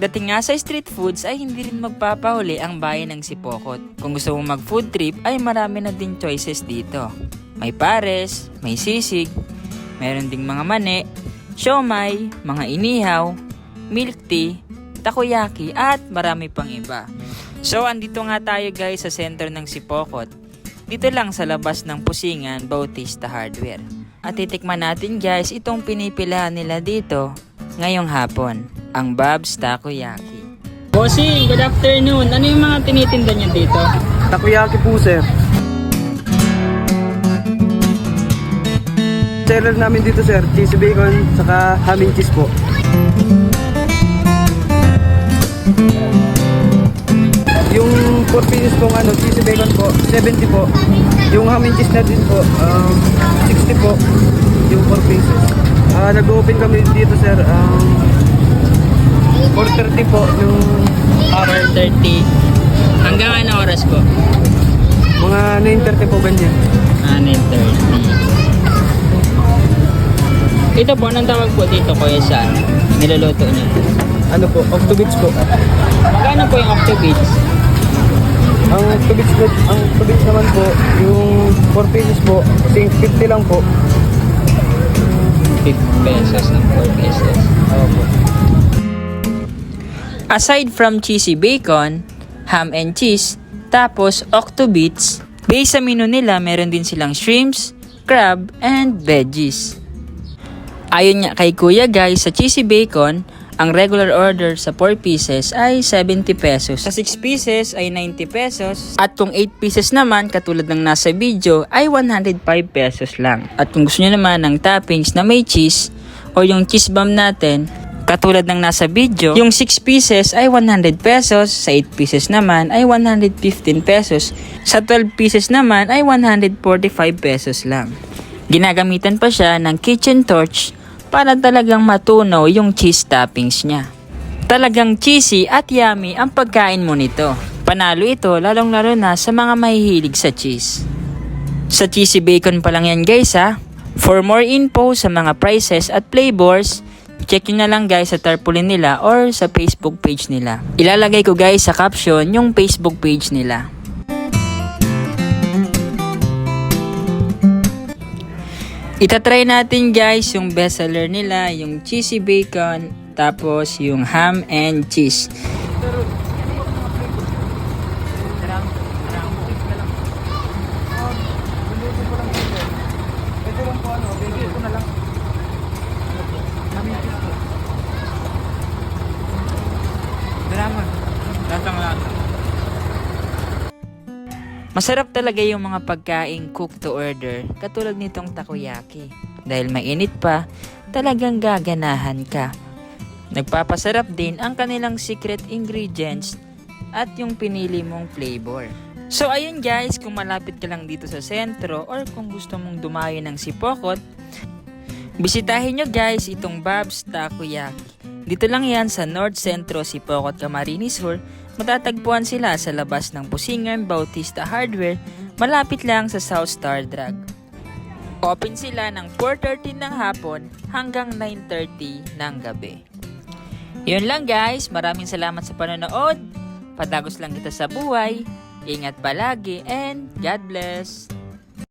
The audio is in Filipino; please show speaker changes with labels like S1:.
S1: Pagdating nga sa street foods ay hindi rin magpapahuli ang bayan ng Sipokot. Kung gusto mo mag food trip ay marami na din choices dito. May pares, may sisig, meron ding mga mani, siomay, mga inihaw, milk tea, takoyaki at marami pang iba. So andito nga tayo guys sa center ng Sipokot. Dito lang sa labas ng Pusingan Bautista Hardware. At titikman natin guys itong pinipilahan nila dito ngayong hapon. Ang Bob's Takoyaki. Bossing, good afternoon. Ano yung mga tinitinda niyo dito?
S2: Takoyaki po, sir. Seller namin dito, sir, cheesy bacon, saka ham and cheese po. Yung 4 pieces pong cheesy bacon po, 70 po. Yung ham and cheese natin po, 60 po. Yung 4 pieces. Nag-open kami dito, sir, 4:30 po yung
S1: 4:30. Hanggang ano oras po?
S2: mga 9:30 po ganyan.
S1: 9:30. Ito po, anong tawag po dito kuya sa niluluto niyo?
S2: Ano po, octobits po.
S1: Magkano po yung octobits?
S2: Ang octobits naman po, yung 4 pieces po, 50 lang po.
S1: 50 pesos ng 4 pieces.
S2: Opo.
S1: Aside from cheesy bacon, ham and cheese, tapos octobits, base sa menu nila meron din silang shrimps, crab, and veggies. Ayon nga kay kuya guys, sa cheesy bacon, ang regular order sa 4 pieces ay 70 pesos. Sa 6 pieces ay 90 pesos. At kung 8 pieces naman, katulad ng nasa video, ay 105 pesos lang. At kung gusto nyo naman ng toppings na may cheese, o yung cheese bomb natin, katulad ng nasa video, yung 6 pieces ay 100 pesos, sa 8 pieces naman ay 115 pesos, sa 12 pieces naman ay 145 pesos lang. Ginagamitan pa siya ng kitchen torch para talagang matunaw yung cheese toppings niya. Talagang cheesy at yummy ang pagkain mo nito. Panalo ito lalong-lalo na sa mga mahihilig sa cheese. Sa cheesy bacon pa lang yan guys ha. For more info sa mga prices at flavors, check nyo na lang guys sa tarpaulin nila or sa Facebook page nila. Ilalagay ko guys sa caption yung Facebook page nila. Itatry natin guys yung bestseller nila, yung cheesy bacon, tapos yung ham and cheese. Masarap talaga yung mga pagkain cook to order, katulad nitong takoyaki. Dahil mainit pa, talagang gaganahan ka. Nagpapasarap din ang kanilang secret ingredients at yung pinili mong flavor. So ayun guys, kung malapit ka lang dito sa sentro or kung gusto mong dumayo ng Sipokot, bisitahin nyo guys itong Bob's Takoyaki. Dito lang yan sa North Centro, Sipokot, Camarines Sur. Matatagpuan sila sa labas ng Pusingan Bautista Hardware, malapit lang sa South Star Drug. Open sila ng 4:30 ng hapon hanggang 9:30 ng gabi. Yun lang guys, maraming salamat sa panonood. Padagos lang kita sa buhay. Ingat palagi and God bless!